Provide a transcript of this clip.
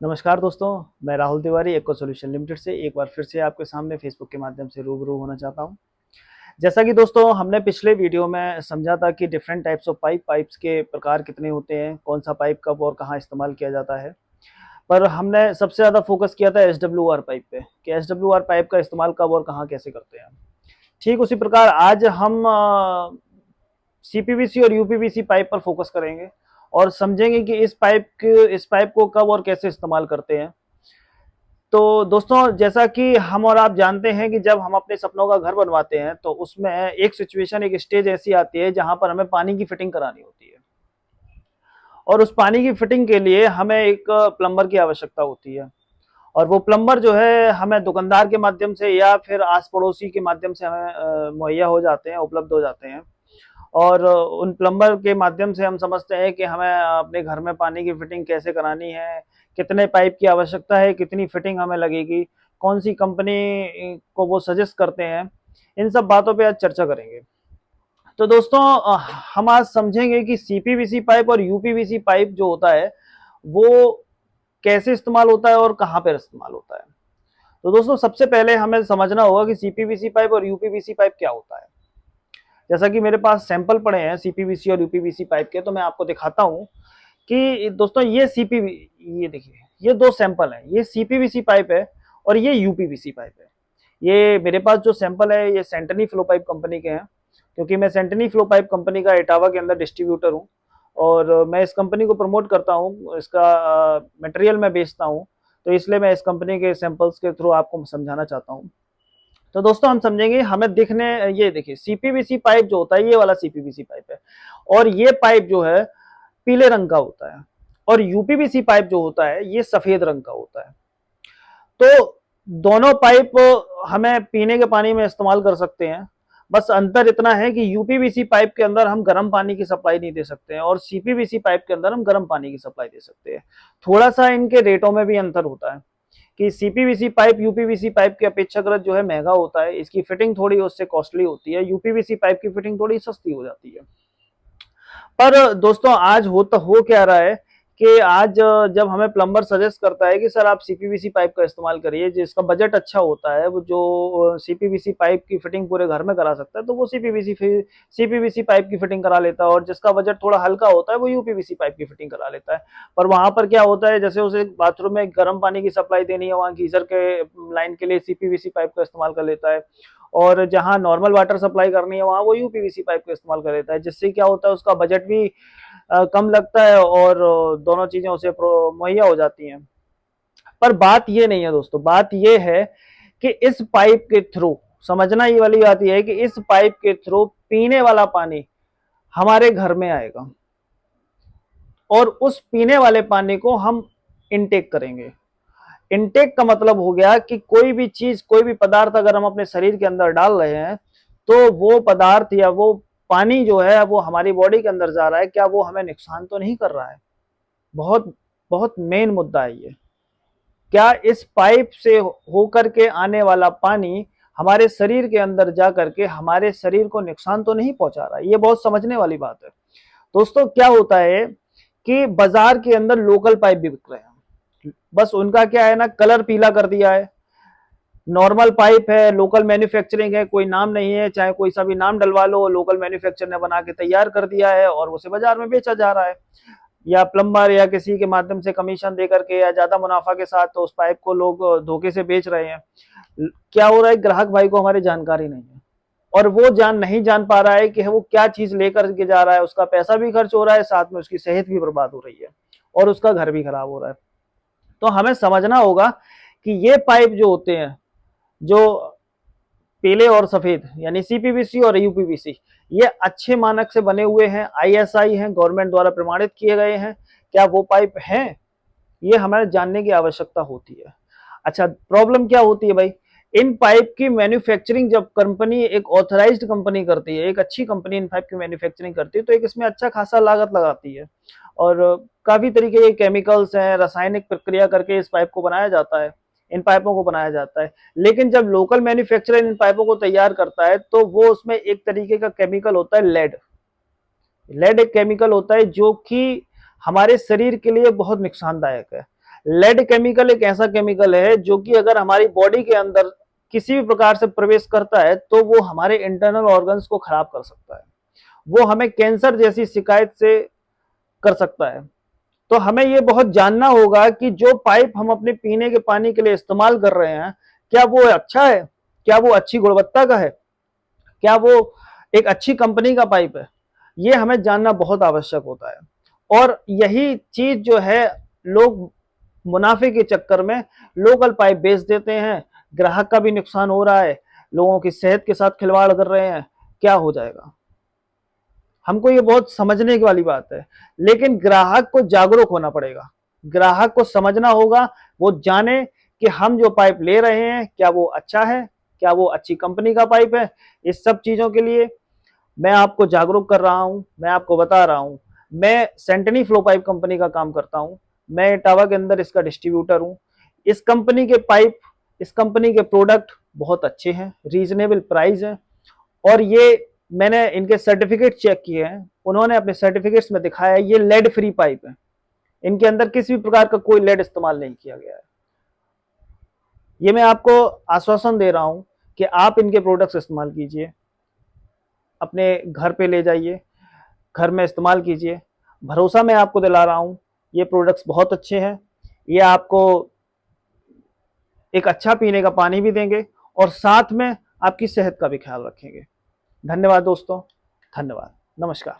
नमस्कार दोस्तों, मैं Rahul Tiwari eco solution limited से एक बार फिर से आपके सामने फेसबुक के माध्यम से रूबरू होना चाहता हूं। जैसा कि दोस्तों हमने पिछले वीडियो में समझा था कि डिफरेंट टाइप्स ऑफ पाइप्स के प्रकार कितने होते हैं, कौन सा पाइप कब और कहां इस्तेमाल किया जाता है। पर हमने सबसे ज़्यादा फोकस किया था एसडब्ल्यूआर पाइप पे कि एसडब्ल्यूआर पाइप का इस्तेमाल कब और कहाँ कैसे करते हैं। ठीक उसी प्रकार आज हम सीपीवीसी और यूपीवीसी पाइप पर फोकस करेंगे और समझेंगे कि इस पाइप को कब और कैसे इस्तेमाल करते हैं। तो दोस्तों, जैसा कि हम और आप जानते हैं कि जब हम अपने सपनों का घर बनवाते हैं तो उसमें एक सिचुएशन, एक स्टेज ऐसी आती है जहां पर हमें पानी की फिटिंग करानी होती है और उस पानी की फिटिंग के लिए हमें एक प्लम्बर की आवश्यकता होती है। और वो प्लम्बर जो है हमें दुकानदार के माध्यम से या फिर आस पड़ोसी के माध्यम से हमें मुहैया हो जाते हैं, उपलब्ध हो जाते हैं। और उन प्लम्बर के माध्यम से हम समझते हैं कि हमें अपने घर में पानी की फिटिंग कैसे करानी है, कितने पाइप की आवश्यकता है, कितनी फिटिंग हमें लगेगी, कौन सी कंपनी को वो सजेस्ट करते हैं। इन सब बातों पे आज चर्चा करेंगे। तो दोस्तों, हम आज समझेंगे कि सीपीवीसी पाइप और यूपीवीसी पाइप जो होता है वो कैसे इस्तेमाल होता है और कहाँ पर इस्तेमाल होता है। तो दोस्तों, सबसे पहले हमें समझना होगा कि सीपीवीसी पाइप और यूपीवीसी पाइप क्या होता है। जैसा कि मेरे पास सैंपल पड़े हैं सीपीवीसी और यूपीवीसी पाइप के, तो मैं आपको दिखाता हूं कि दोस्तों ये देखिए, ये दो सैंपल हैं। ये सीपीवीसी पाइप है और ये यूपीवीसी पाइप है। ये मेरे पास जो सैंपल है ये सेंटनी फ्लो पाइप कंपनी के हैं, क्योंकि मैं सेंटनी फ्लो पाइप कंपनी का इटावा के अंदर डिस्ट्रीब्यूटर हूँ और मैं इस कंपनी को प्रमोट करता हूँ, इसका मटेरियल मैं बेचता हूँ। तो इसलिए मैं इस कंपनी के सैंपल्स के थ्रू आपको समझाना चाहता हूँ। तो दोस्तों, हम समझेंगे, हमें दिखने, ये देखिए सीपीवीसी पाइप जो होता है ये वाला सीपीवीसी पाइप है और ये पाइप जो है पीले रंग का होता है और यूपीवीसी पाइप जो होता है ये सफेद रंग का होता है। तो दोनों पाइप हमें पीने के पानी में इस्तेमाल कर सकते हैं। बस अंतर इतना है कि यूपीवीसी पाइप के अंदर हम गर्म पानी की सप्लाई नहीं दे सकते हैं और सीपीवीसी पाइप के अंदर हम गर्म पानी की सप्लाई दे सकते हैं। थोड़ा सा इनके रेटों में भी अंतर होता है कि सीपीवीसी पाइप यूपीवीसी पाइप की अपेक्षाकृत जो है महंगा होता है, इसकी फिटिंग थोड़ी उससे कॉस्टली होती है। यूपीवीसी पाइप की फिटिंग थोड़ी सस्ती हो जाती है। पर दोस्तों, आज हो क्या रहा है कि आज जब हमें प्लम्बर सजेस्ट करता है कि सर आप सीपीवीसी पाइप का इस्तेमाल करिए, जिसका बजट अच्छा होता है, वो जो सीपीवीसी पाइप की फिटिंग पूरे घर में करा सकता है तो वो सीपीवीसी पाइप की फिटिंग करा लेता है और जिसका बजट थोड़ा हल्का होता है वो यूपीवीसी पाइप की फिटिंग करा लेता है। पर वहां पर क्या होता है, जैसे उसे बाथरूम में गर्म पानी की सप्लाई देनी है, वहां गीजर के लाइन के लिए सीपीवीसी पाइप का इस्तेमाल कर लेता है और जहां नॉर्मल वाटर सप्लाई करनी है वहां वो यूपीवीसी पाइप का इस्तेमाल कर लेता है, जिससे क्या होता है उसका बजट भी कम लगता है और दोनों चीजें उसे मुहैया हो जाती हैं। पर बात ये नहीं है दोस्तों, बात ये है कि इस पाइप के थ्रू समझना, ये वाली बात यह है कि इस पाइप के थ्रू पीने वाला पानी हमारे घर में आएगा और उस पीने वाले पानी को हम इनटेक करेंगे। इनटेक का मतलब हो गया कि कोई भी चीज, कोई भी पदार्थ अगर हम अपने शरीर के अंदर डाल रहे हैं तो वो पदार्थ या वो पानी जो है वो हमारी बॉडी के अंदर जा रहा है, क्या वो हमें नुकसान तो नहीं कर रहा है। बहुत बहुत मेन मुद्दा है ये। क्या इस पाइप से होकर के आने वाला पानी हमारे शरीर के अंदर जा करके हमारे शरीर को नुकसान तो नहीं पहुंचा रहा है। ये बहुत समझने वाली बात है। दोस्तों, क्या होता है कि बाजार के अंदर लोकल पाइप भी बिक रहे हैं, बस उनका क्या है ना, कलर पीला कर दिया है। नॉर्मल पाइप है, लोकल मैन्युफैक्चरिंग है, कोई नाम नहीं है, चाहे कोई सा भी नाम डलवा लो, लोकल मैन्युफैक्चर ने बना के तैयार कर दिया है और उसे बाजार में बेचा जा रहा है, या प्लम्बर या किसी के माध्यम से कमीशन दे करके या ज्यादा मुनाफा के साथ तो उस पाइप को लोग धोखे से बेच रहे हैं। क्या हो रहा है, ग्राहक भाई को हमारी जानकारी नहीं है और वो नहीं जान पा रहा है कि वो क्या चीज लेकर के जा रहा है। उसका पैसा भी खर्च हो रहा है, साथ में उसकी सेहत भी बर्बाद हो रही है और उसका घर भी खराब हो रहा है। तो हमें समझना होगा कि ये पाइप जो होते हैं, जो पीले और सफेद यानी सीपीवीसी और यूपीवीसी, ये अच्छे मानक से बने हुए हैं, आईएसआई हैं, गवर्नमेंट द्वारा प्रमाणित किए गए हैं। क्या वो पाइप हैं, ये हमें जानने की आवश्यकता होती है। अच्छा, प्रॉब्लम क्या होती है भाई, इन पाइप की मैन्युफैक्चरिंग जब कंपनी, एक ऑथराइज्ड कंपनी करती है, एक अच्छी कंपनी इन पाइप की मैन्युफैक्चरिंग करती है तो एक इसमें अच्छा खासा लागत लगाती है और काफी तरीके के केमिकल्स हैं, रासायनिक प्रक्रिया करके इस पाइप को बनाया जाता है, इन पाइपों को बनाया जाता है। लेकिन जब लोकल मैन्युफैक्चरर इन पाइपों को तैयार करता है तो वो उसमें एक तरीके का केमिकल होता है, लेड। लेड एक केमिकल होता है जो कि हमारे शरीर के लिए बहुत नुकसानदायक है। लेड केमिकल एक ऐसा केमिकल है जो कि अगर हमारी बॉडी के अंदर किसी भी प्रकार से प्रवेश करता है तो वो हमारे इंटरनल ऑर्गन्स को खराब कर सकता है, वो हमें कैंसर जैसी शिकायत से कर सकता है। तो हमें ये बहुत जानना होगा कि जो पाइप हम अपने पीने के पानी के लिए इस्तेमाल कर रहे हैं, क्या वो अच्छा है, क्या वो अच्छी गुणवत्ता का है, क्या वो एक अच्छी कंपनी का पाइप है। ये हमें जानना बहुत आवश्यक होता है। और यही चीज जो है, लोग मुनाफे के चक्कर में लोकल पाइप बेच देते हैं, ग्राहक का भी नुकसान हो रहा है, लोगों की सेहत के साथ खिलवाड़ कर रहे हैं। क्या हो जाएगा? हमको ये बहुत समझने की वाली बात है, लेकिन ग्राहक को जागरूक होना पड़ेगा, ग्राहक को समझना होगा, वो जाने कि हम जो पाइप ले रहे हैं क्या वो अच्छा है, क्या वो अच्छी कंपनी का पाइप है। इस सब चीजों के लिए मैं आपको जागरूक कर रहा हूं, मैं आपको बता रहा हूं। मैं सेंटनी फ्लो पाइप कंपनी का काम करता हूं, मैं इटावा के अंदर इसका डिस्ट्रीब्यूटर हूं। इस कंपनी के पाइप, इस कंपनी के प्रोडक्ट बहुत अच्छे हैं, रीजनेबल प्राइस है। और ये मैंने इनके सर्टिफिकेट चेक किए हैं, उन्होंने अपने सर्टिफिकेट्स में दिखाया है ये लेड फ्री पाइप है, इनके अंदर किसी भी प्रकार का कोई लेड इस्तेमाल नहीं किया गया है। ये मैं आपको आश्वासन दे रहा हूं कि आप इनके प्रोडक्ट्स इस्तेमाल कीजिए, अपने घर पे ले जाइए, घर में इस्तेमाल कीजिए। भरोसा मैं आपको दिला रहा हूं, ये प्रोडक्ट्स बहुत अच्छे हैं। ये आपको एक अच्छा पीने का पानी भी देंगे और साथ में आपकी सेहत का भी ख्याल रखेंगे। धन्यवाद दोस्तों, धन्यवाद, नमस्कार।